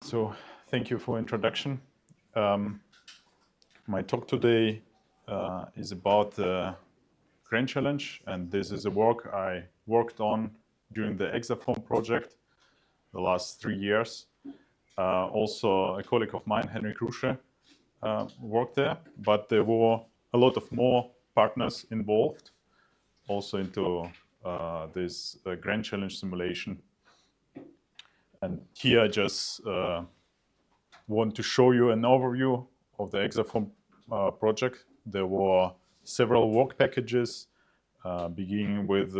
So thank you for introduction. My talk today is about the Grain Challenge, and this is a work I worked on during the Exaform project the last 3 years. Also, a colleague of mine, Henry Krusche, worked there, but there were a lot of more partners involved also into this Grain Challenge simulation. And here I just want to show you an overview of the Exaform project. There were several work packages, beginning with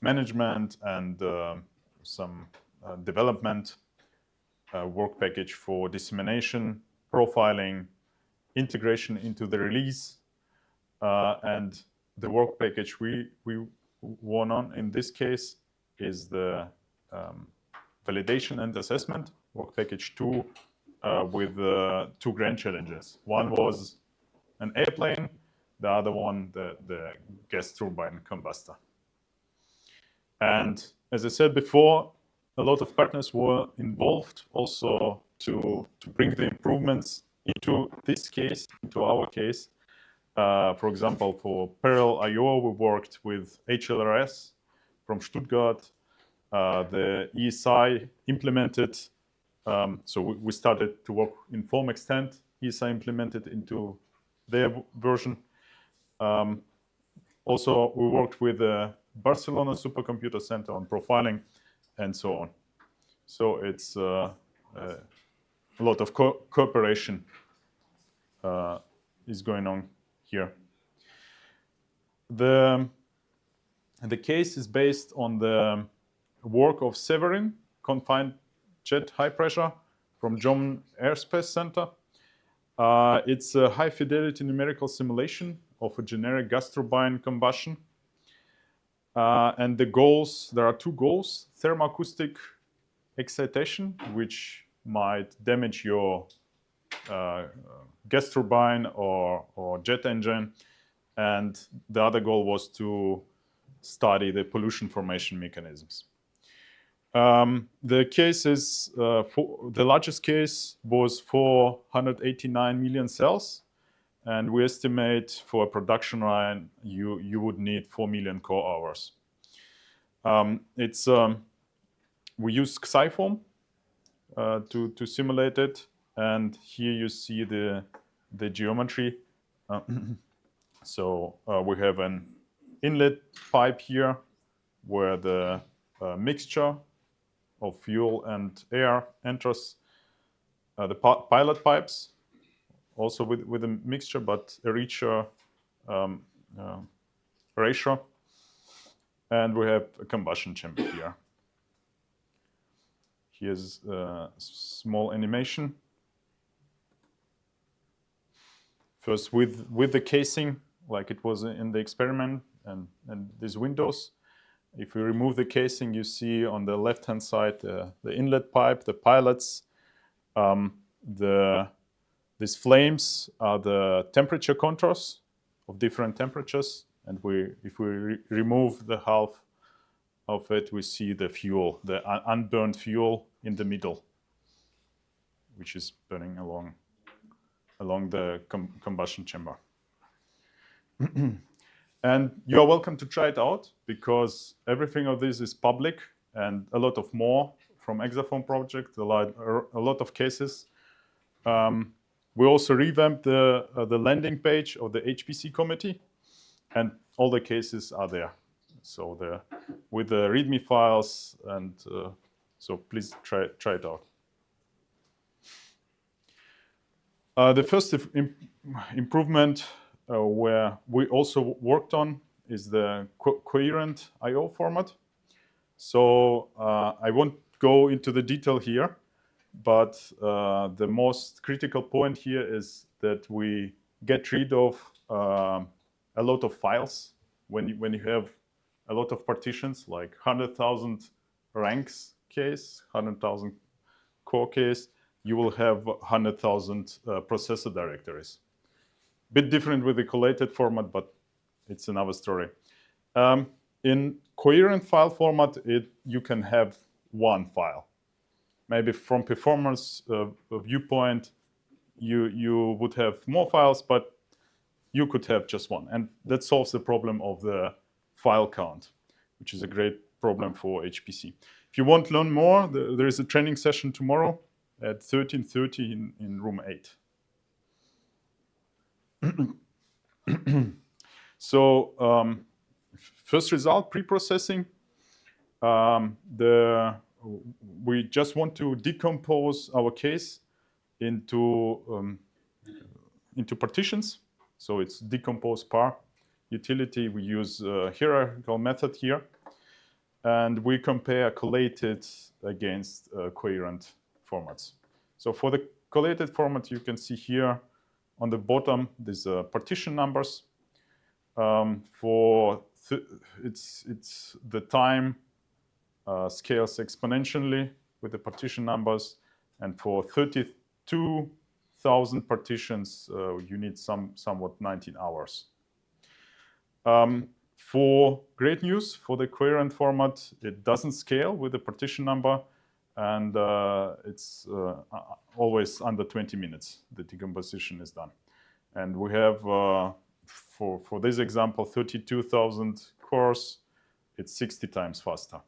management and some development work package for dissemination, profiling, integration into the release, and the work package we won on in this case is the validation and assessment work package 2 with 2 Grain challenges. One was an airplane, the other one the gas turbine combustor. And as I said before, a lot of partners were involved also to bring the improvements into this case, into our case. For example, for Parallel I/O, we worked with HLRS from Stuttgart. The ESI implemented, so we started to work in form extent. ESI implemented into their version. Also, we worked with the Barcelona Supercomputer Center on profiling and so on. So it's a lot of cooperation is going on here. The case is based on the work of Severin, confined jet high pressure from German Airspace Center. It's a high fidelity numerical simulation of a generic gas turbine combustion. And the goals, there are 2 goals: thermoacoustic excitation, which might damage your gas turbine or jet engine. And the other goal was to study the pollution formation mechanisms. The case is, the largest case was 489 million cells. And we estimate for a production line, you would need 4 million core hours. We use Xiform to simulate it. And here you see the geometry. So we have an inlet pipe here where the mixture of fuel and air enters. The pilot pipes also with a mixture, but a richer ratio. And we have a combustion chamber here. Here's a small animation. First with the casing, like it was in the experiment, and these windows. If we remove the casing, you see on the left-hand side the inlet pipe, the pilots. These flames are the temperature contours of different temperatures. And if we remove the half of it, we see the fuel, the unburned fuel in the middle, which is burning along the combustion chamber. And you're welcome to try it out, because everything of this is public, and a lot of more from Exaform project, a lot of cases. We also revamped the landing page of the HPC committee, and all the cases are there. So with the README files, and so please try it out. The first improvement where we also worked on is the coherent I/O format. So I won't go into the detail here, but the most critical point here is that we get rid of a lot of files. When you have a lot of partitions, like 100,000 ranks case, 100,000 core case, you will have 100,000 processor directories. Bit different with the collated format, but it's another story. In coherent file format, you can have one file. Maybe from performance viewpoint, you would have more files, but you could have just one. And that solves the problem of the file count, which is a great problem for HPC. If you want to learn more, there is a training session tomorrow at 13:30 in room 8. So first result, pre-processing. We just want to decompose our case into partitions. So it's decompose par utility. We use a hierarchical method here. And we compare collated against coherent formats. So for the collated format, you can see here on the bottom, there's partition numbers. It's the time scales exponentially with the partition numbers. And for 32,000 partitions, you need somewhat 19 hours. For great news, for the coherent format, it doesn't scale with the partition number, and it's always under 20 minutes the decomposition is done. And we have, for this example, 32,000 cores, it's 60 times faster.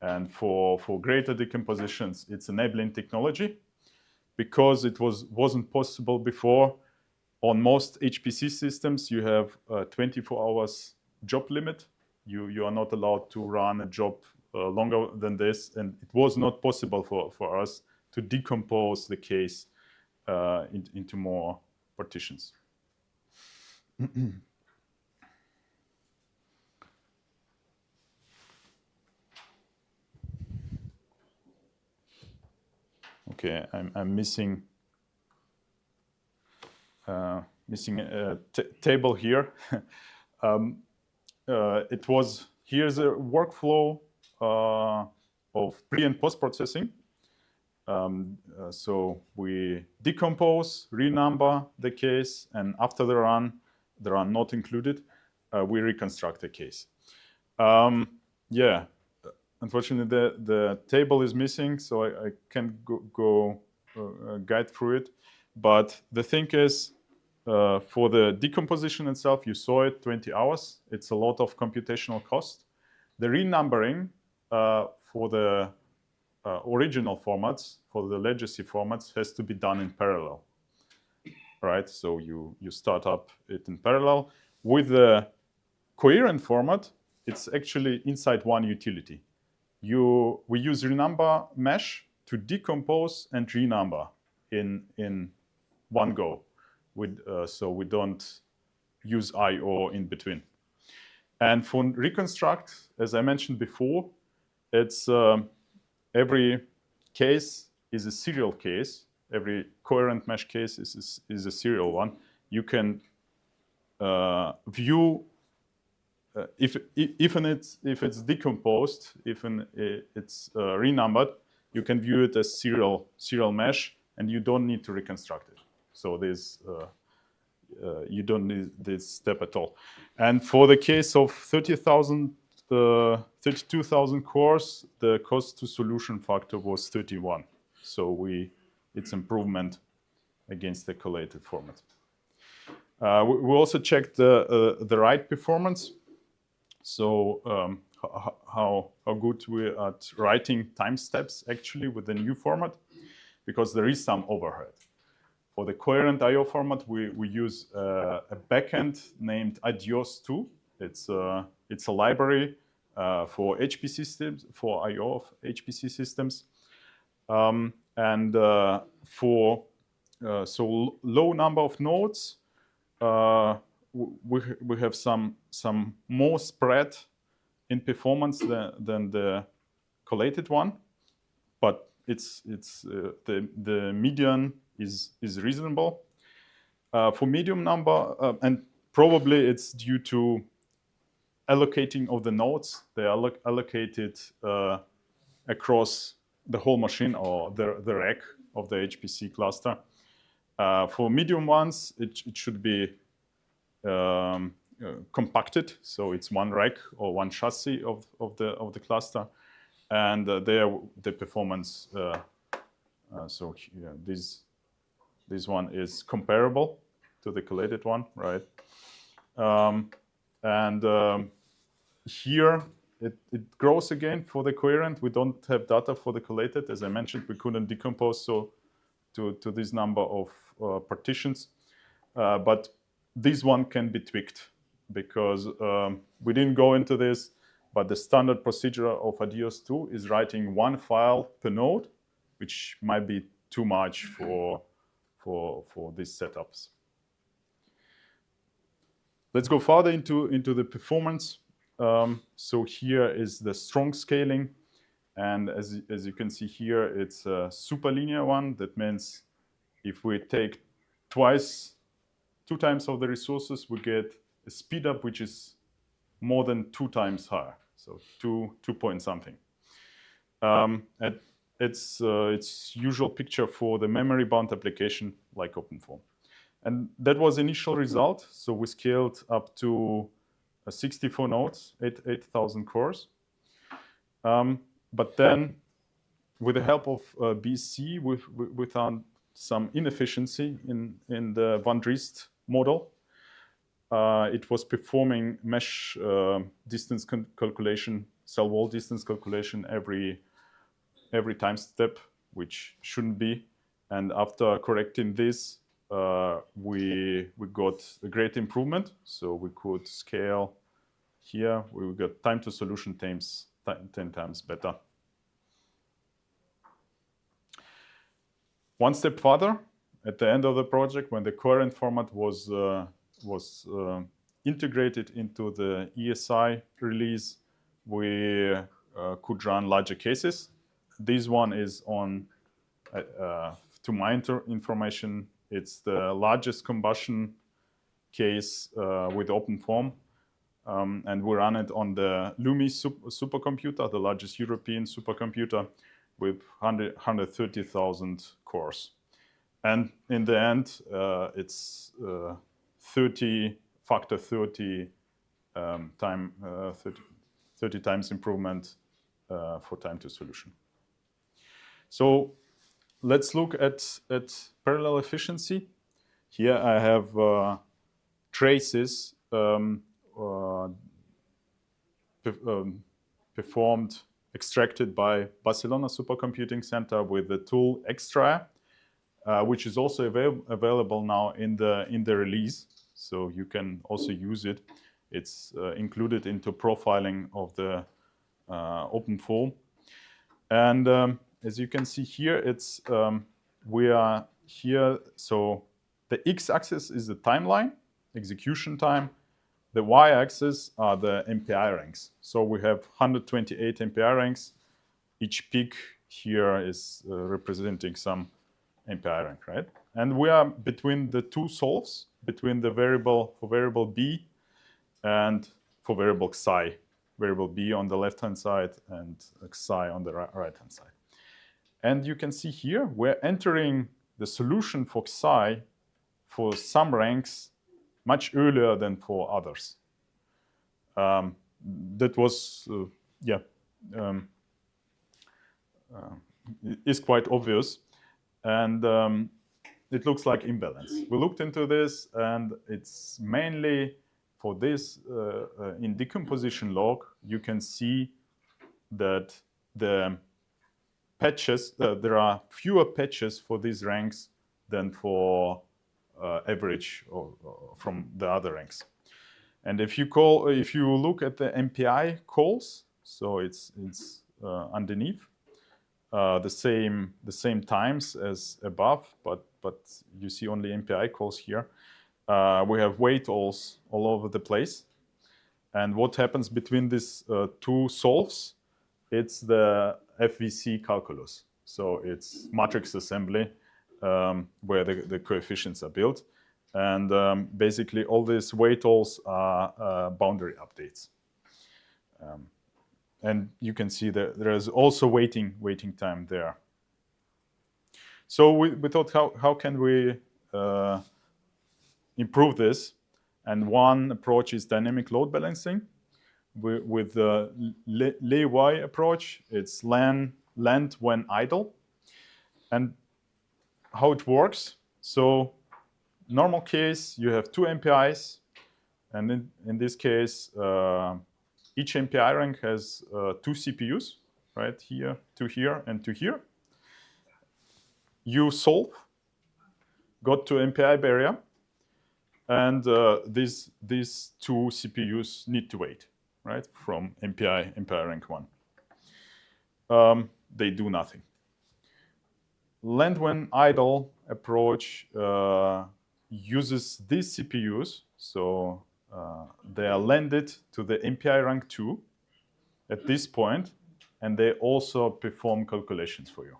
And for greater decompositions, it's enabling technology, because it wasn't possible before. On most HPC systems, you have 24 hours job limit. You are not allowed to run a job longer than this, and it was not possible for us to decompose the case into more partitions. Okay, I'm missing a table here. Here's a workflow of pre and post processing. So we decompose, renumber the case, and after the run not included, we reconstruct the case. Yeah, unfortunately the table is missing, so I can't go guide through it. But the thing is, for the decomposition itself, you saw it, 20 hours. It's a lot of computational cost. The renumbering for the original formats, for the legacy formats, has to be done in parallel, right? So you start up it in parallel. With the coherent format, it's actually inside one utility. We use renumber mesh to decompose and renumber in one go. So we don't use I/O in between. And for reconstruct, as I mentioned before, it's every case is a serial case. Every coherent mesh case is a serial one. You can view if it's decomposed, if it's renumbered, you can view it as serial mesh, and you don't need to reconstruct it. So you don't need this step at all. And for the case of 32,000 cores, the cost to solution factor was 31. So it's improvement against the collated format. We also checked the write performance. So how good we are at writing time steps actually with the new format, because there is some overhead. For the coherent I/O format, we use a backend named Adios2. It's a library for HPC systems, for I/O of HPC systems, and for so low number of nodes, we have some more spread in performance than the collated one, but the median is reasonable. For medium number, and probably it's due to allocating of the nodes. They are allocated across the whole machine or the rack of the HPC cluster. For medium ones, it should be compacted, so it's one rack or one chassis of the cluster, and there the performance. So here, this one is comparable to the collated one, right? Here it grows again for the coherent. We don't have data for the collated. As I mentioned, we couldn't decompose so to this number of partitions. But this one can be tweaked because we didn't go into this, but the standard procedure of Adios 2 is writing one file per node, which might be too much for these setups. Let's go further into the performance. So here is the strong scaling. And as you can see here, it's a super linear one. That means if we take two times of the resources, we get a speed up which is more than 2 times higher. So 2 point something. And it's usual picture for the memory bound application like OpenFOAM. And that was initial result. So we scaled up to 64 nodes, 8,000 cores. But then with the help of BC, we found some inefficiency in the Van Driest model. It was performing mesh distance calculation, cell wall distance calculation every time step, which shouldn't be. And after correcting this, we got a great improvement. So we could scale here. We got time to solution 10 times better. One step further, at the end of the project, when the coherent format was integrated into the ESI release, we could run larger cases. This one is on, to my information, it's the largest combustion case with OpenFOAM. And we run it on the LUMI supercomputer, the largest European supercomputer, with 130,000 cores. And in the end, it's 30 times improvement for time to solution. So let's look at parallel efficiency. Here I have traces performed, extracted by Barcelona Supercomputing Center with the tool Extra, which is also available now in the release. So you can also use it. It's included into profiling of the OpenFOAM. And as you can see here, it's we are here. So the x-axis is the timeline, execution time. The y-axis are the MPI ranks. So we have 128 MPI ranks. Each peak here is representing some MPI rank, right? And we are between the two solves, between the variable b and for variable psi. Variable b on the left-hand side and psi on the right-hand side. And you can see here, we're entering the solution for psi for some ranks much earlier than for others. That was, is quite obvious. And it looks like imbalance. We looked into this, and it's mainly for this, in decomposition log, you can see that the patches, there are fewer patches for these ranks than for average or from the other ranks. And if you look at the MPI calls, so it's underneath the same times as above, but you see only MPI calls here. We have weight all over the place. And what happens between these two solves? It's the FVC calculus. So it's matrix assembly where the coefficients are built. And basically all these weight alls are boundary updates. And you can see that there is also waiting time there. So we thought, how can we improve this? And one approach is dynamic load balancing. With the lay approach, it's land when idle. And how it works, so normal case, you have two MPIs, and in this case, each MPI rank has two CPUs, right? Here, two here, and two here. You solve, got to MPI barrier, and these two CPUs need to wait, right? From MPI rank 1. They do nothing. Land when idle approach uses these CPUs, so they are landed to the MPI rank 2 at this point, and they also perform calculations for you.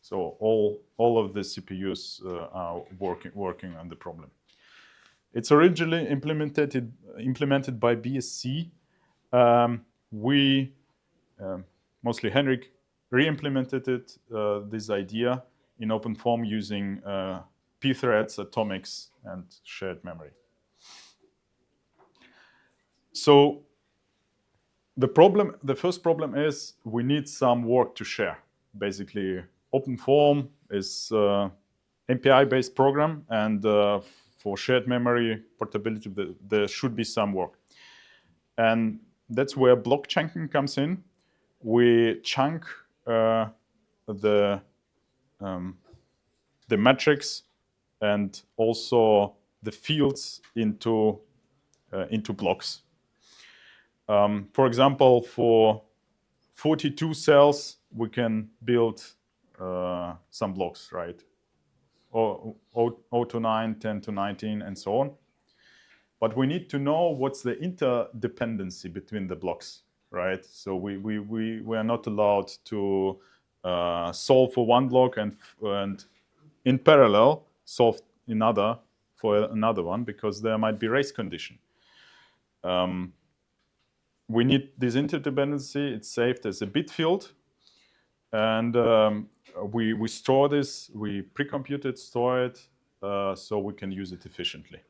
So all of the CPUs are working on the problem. It's originally implemented by BSC. We, mostly Henrik, re-implemented it, this idea in open form using pthreads, atomics, and shared memory. So the first problem is we need some work to share. Basically, open form is MPI-based program, and for shared memory portability, there should be some work. And that's where block chunking comes in. We chunk the metrics and also the fields into blocks. For example, for 42 cells, we can build some blocks, right? 0 to 9, 10 to 19, and so on. But we need to know what's the interdependency between the blocks, right? So we are not allowed to solve for one block and in parallel solve for another one, because there might be race condition. We need this interdependency. It's saved as a bit field, and we store this. We pre-compute it, store it, so we can use it efficiently.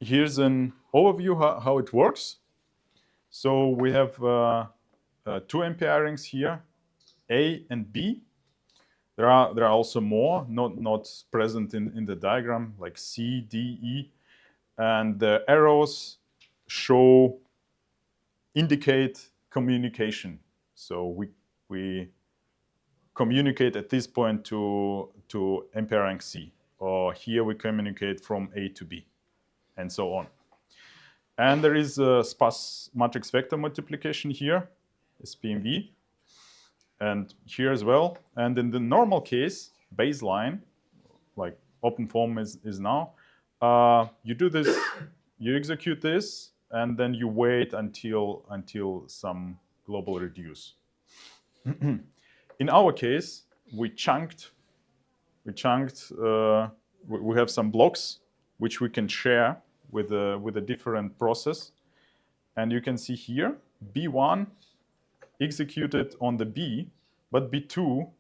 Here's an overview how it works. So we have two MPI rings here, A and B. There are also more, not present in the diagram, like C, D, E, and the arrows indicate communication. So we communicate at this point to MPI rank C, or here we communicate from A to B, and so on. And there is a sparse matrix vector multiplication here, SPMV, and here as well. And in the normal case, baseline, like open form is now, you do this, you execute this, and then you wait until some global reduce. In our case, we have some blocks which we can share with a different process, and you can see here B1 executed on the B, but B2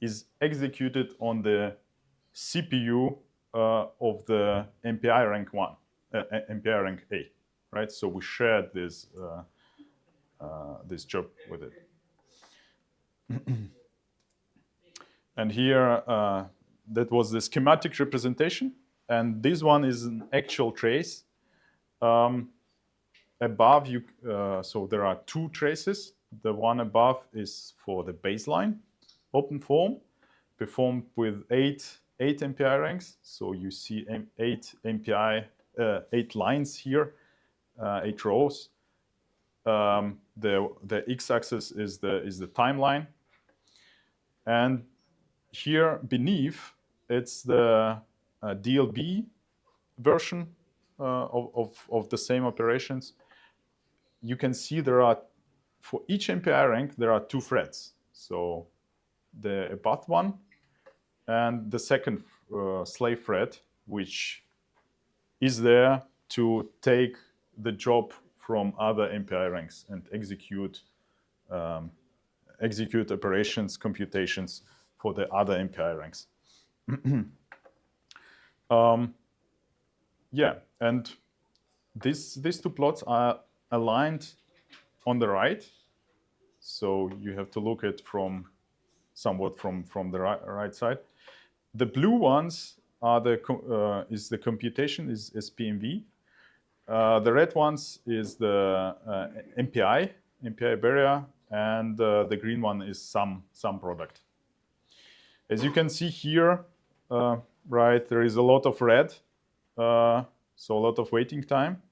is executed on the CPU of the MPI rank 1, MPI rank A, right? So we shared this job with it. And here, that was the schematic representation. And this one is an actual trace. Above you, so there are two traces. The one above is for the baseline open form, performed with eight MPI ranks. So you see 8 lines here, 8 rows. The x-axis is the timeline, and here beneath it's the DLB version of the same operations. You can see for each MPI rank there are 2 threads. So the above one and the second slave thread, which is there to take the job from other MPI ranks and execute operations, computations for the other MPI ranks. Yeah, and these two plots are aligned on the right. So you have to look at somewhat from the right side. The blue ones are is the computation, is SPMV. The red ones is the MPI barrier, and the green one is some product. As you can see here, right, there is a lot of red, so a lot of waiting time.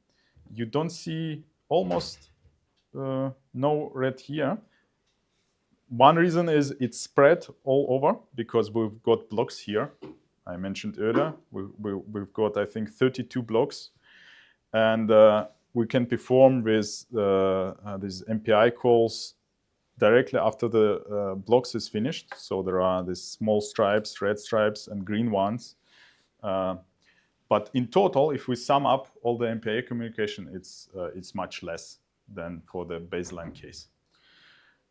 You don't see almost no red here. One reason is it's spread all over because we've got blocks here. I mentioned earlier, we've got, I think, 32 blocks. And we can perform with these MPI calls directly after the blocks is finished. So there are these small stripes, red stripes, and green ones. But in total, if we sum up all the MPI communication, it's much less than for the baseline case.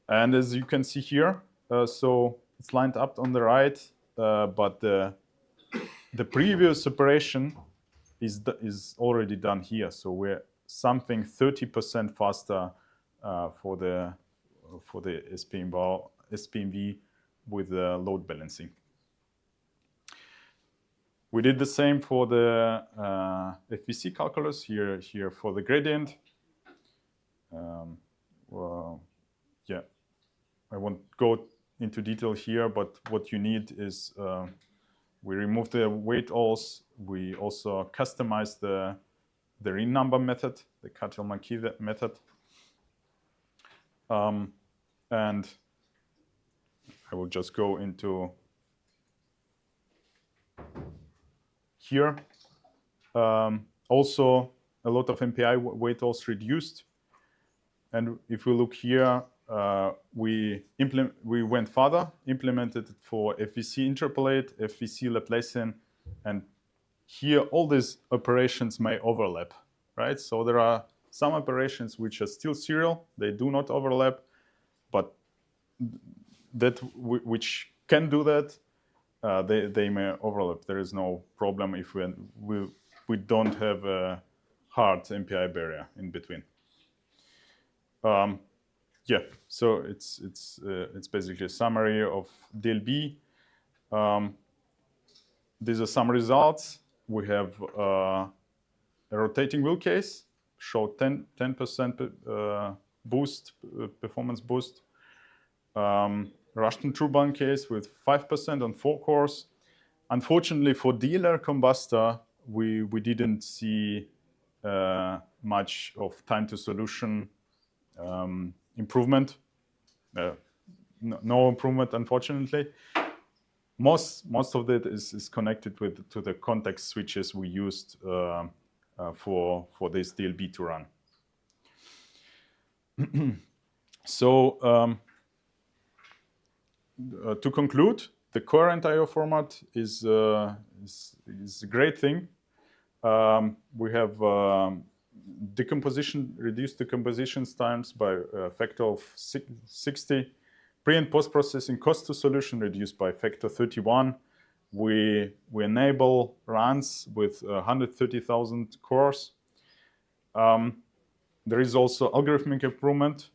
And as you can see here, so it's lined up on the right, but the previous operation is already done here. So we're something 30% faster for the SPMV with the load balancing. We did the same for the FVC calculus here for the gradient. Well, yeah, I won't go into detail here, but what you need is we remove the weight alls. We also customize the ring number method, the Cartel-Marquis method. And I will just go into here. Also, a lot of MPI weight alls reduced. And if we look here, we went further, implemented it for FVC interpolate, FVC Laplacian, and here all these operations may overlap, right? So there are some operations which are still serial, they do not overlap, but that which can do that, they may overlap. There is no problem if we don't have a hard MPI barrier in between. Yeah, so it's basically a summary of DLB. These are some results. We have a rotating wheel case, show 10% boost, performance boost. Russian turbine case with 5% on 4 cores. Unfortunately, for dealer Combustor, we didn't see much of time to solution improvement. No improvement, unfortunately. Most of it is connected to the context switches we used for this DLB to run. So to conclude, the coherent I/O format is a great thing. We have reduced decomposition times by a factor of 60. Pre- and post-processing cost to solution reduced by factor 31. We enable runs with 130,000 cores. There is also algorithmic improvement.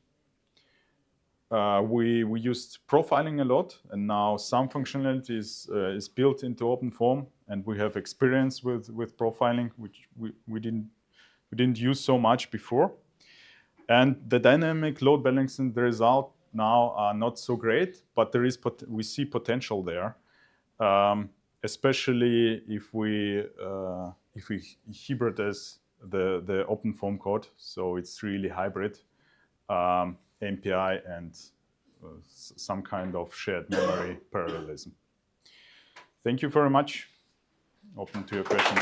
We used profiling a lot, and now some functionality is built into OpenFOAM, and we have experience with profiling, which we didn't use so much before. And the dynamic load balancing, the result now are not so great, but we see potential there, especially if we hybridize the OpenFOAM code, so it's really hybrid. MPI and some kind of shared memory parallelism. Thank you very much. Open to your questions.